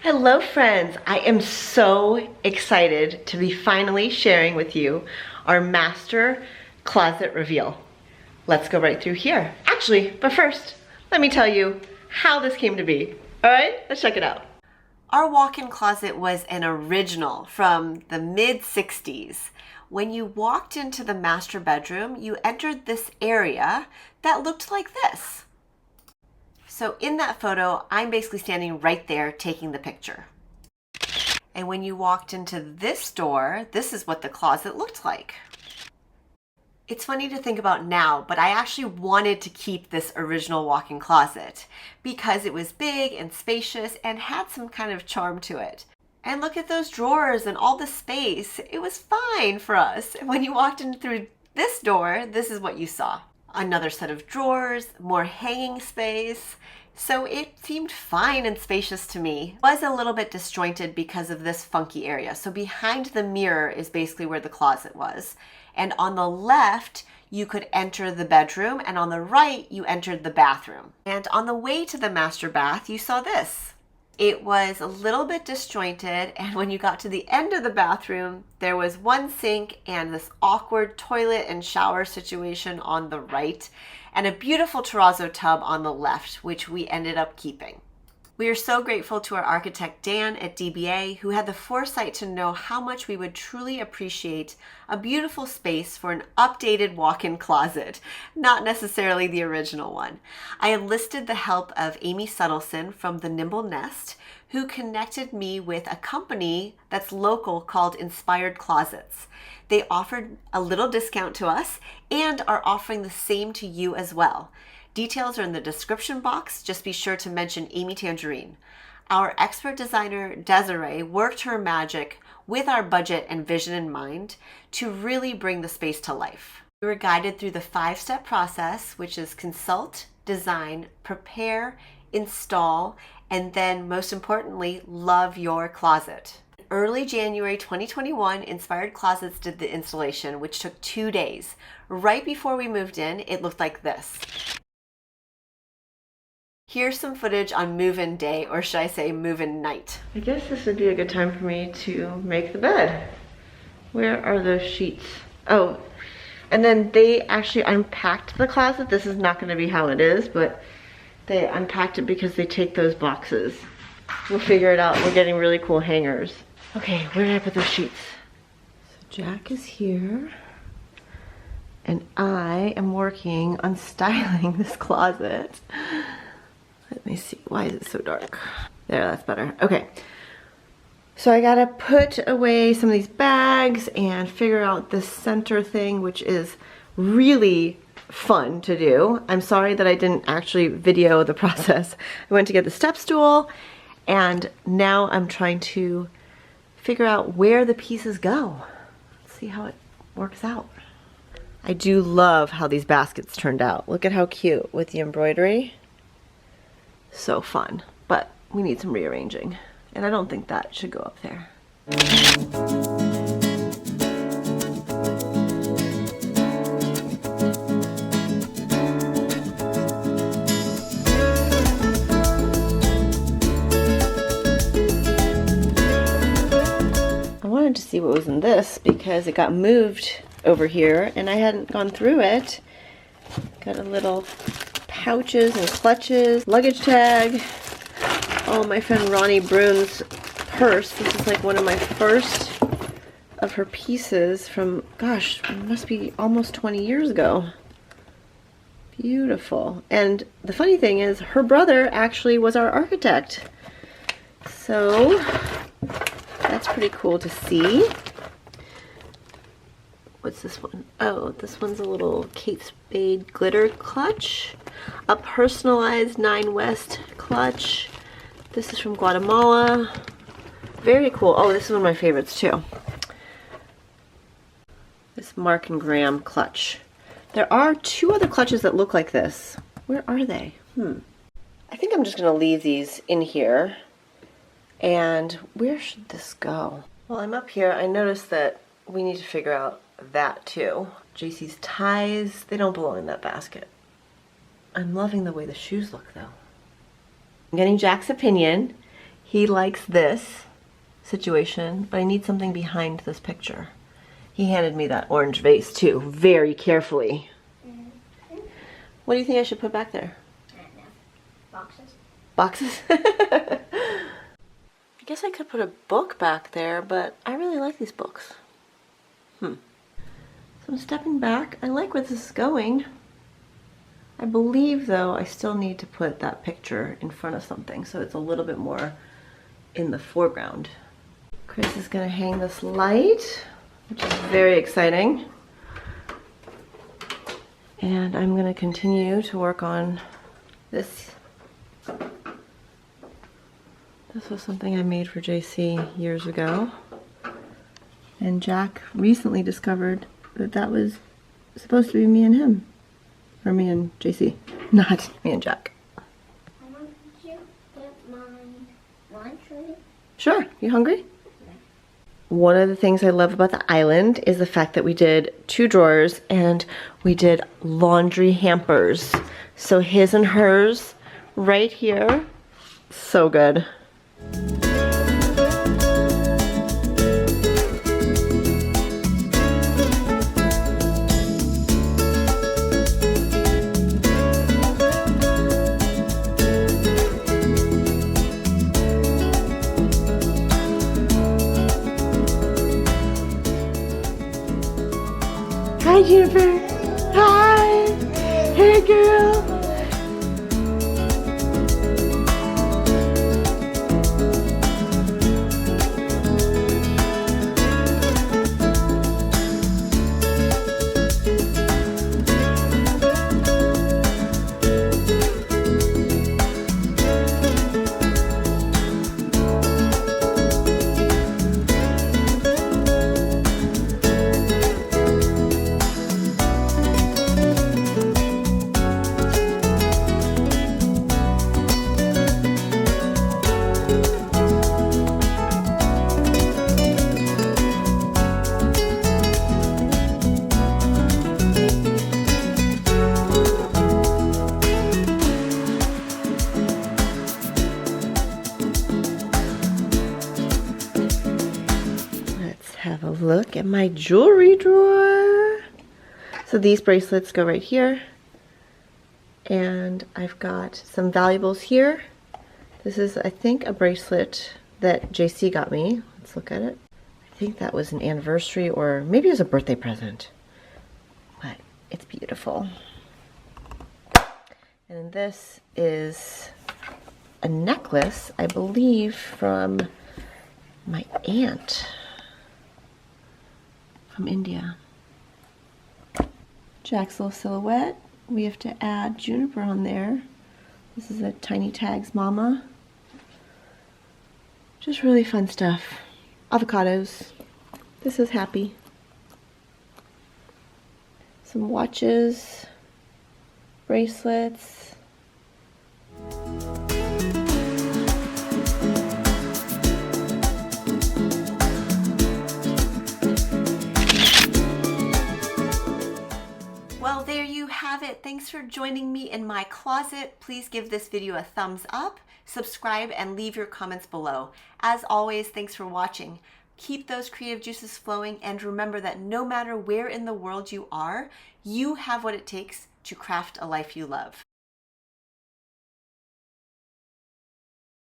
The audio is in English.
Hello friends, I am so excited to be finally sharing with you our master closet reveal. Let's go right through here. Actually, but first, let me tell you how this came to be. All right, let's check it out. Our walk-in closet was an original from the mid-60s. When you walked into the master bedroom, you entered this area that looked like this. So in that photo, I'm basically standing right there taking the picture. And when you walked into this door, this is what the closet looked like. It's funny to think about now, but I actually wanted to keep this original walk-in closet because it was big and spacious and had some kind of charm to it. And look at those drawers and all the space. It was fine for us. And when you walked in through this door, this is what you saw. Another set of drawers, more hanging space. So it seemed fine and spacious to me. It was a little bit disjointed because of this funky area. So behind the mirror is basically where the closet was. And on the left, you could enter the bedroom, and on the right, you entered the bathroom. And on the way to the master bath, you saw this. It was a little bit disjointed, and when you got to the end of the bathroom, there was one sink and this awkward toilet and shower situation on the right, and a beautiful terrazzo tub on the left, which we ended up keeping. We are so grateful to our architect Dan at DBA, who had the foresight to know how much we would truly appreciate a beautiful space for an updated walk-in closet, not necessarily the original one. I enlisted the help of Amy Suttleson from the Nimble Nest, who connected me with a company that's local called Inspired Closets. They offered a little discount to us and are offering the same to you as well. Details are in the description box. Just be sure to mention Amy Tangerine. Our expert designer, Desiree, worked her magic with our budget and vision in mind to really bring the space to life. We were guided through the 5-step process, which is consult, design, prepare, install, and then most importantly, love your closet. Early January 2021, Inspired Closets did the installation, which took 2 days. Right before we moved in, it looked like this. Here's some footage on move-in day, or should I say move-in night. I guess this would be a good time for me to make the bed. Where are those sheets? Oh, and then they actually unpacked the closet. This is not gonna be how it is, but they unpacked it because they take those boxes. We'll figure it out. We're getting really cool hangers. Okay, where did I put those sheets? So Jack is here, and I am working on styling this closet. Let me see, why is it so dark? There, that's better. Okay, so I gotta put away some of these bags and figure out this center thing, which is really fun to do. I'm sorry that I didn't actually video the process. I went to get the step stool, and now I'm trying to figure out where the pieces go. Let's see how it works out. I do love how these baskets turned out. Look at how cute with the embroidery. So fun, but we need some rearranging, and I don't think that should go up there. I wanted to see what was in this because it got moved over here and I hadn't gone through it. Got a little pouches and clutches, luggage tag. Oh, my friend Ronnie Brune's purse. This is like one of my first of her pieces from, gosh, it must be almost 20 years ago. Beautiful. And the funny thing is, her brother actually was our architect. So that's pretty cool to see. What's this one? Oh, this one's a little Kate Spade glitter clutch. A personalized 9 West clutch. This is from Guatemala. Very cool. Oh, this is one of my favorites too. This Mark and Graham clutch. There are 2 other clutches that look like this. Where are they? I think I'm just gonna leave these in here. And where should this go? While I'm up here, I noticed that we need to figure out that too. JC's ties, they don't belong in that basket. I'm loving the way the shoes look though. I'm getting Jack's opinion. He likes this situation, but I need something behind this picture. He handed me that orange vase too, very carefully. What do you think I should put back there? I don't know. Boxes? Boxes? I guess I could put a book back there, but I really like these books. So I'm stepping back. I like where this is going. I believe, though, I still need to put that picture in front of something so it's a little bit more in the foreground. Chris is going to hang this light, which is very exciting. And I'm going to continue to work on this. This was something I made for JC years ago. And Jack recently discovered that that was supposed to be me and him. Or me and JC, not me and Jack. Mama, could you get my lunch ready? Sure, you hungry? One of the things I love about the island is the fact that we did 2 drawers and we did laundry hampers. So his and hers right here. So good. Hi, Jennifer. Hi. Hey, girl. Have a look at my jewelry drawer. So these bracelets go right here. And I've got some valuables here. This is, I think, a bracelet that JC got me. Let's look at it. I think that was an anniversary or maybe it was a birthday present. But it's beautiful. And this is a necklace, I believe, from my aunt. From India. Jack's little silhouette. We have to add Juniper on there. This is a Tiny Tags Mama. Just really fun stuff. Avocados. This is Happy. Some watches, bracelets. Well, there you have it. Thanks for joining me in my closet. Please give this video a thumbs up, subscribe, and leave your comments below. As always, thanks for watching. Keep those creative juices flowing, and remember that no matter where in the world you are, you have what it takes to craft a life you love.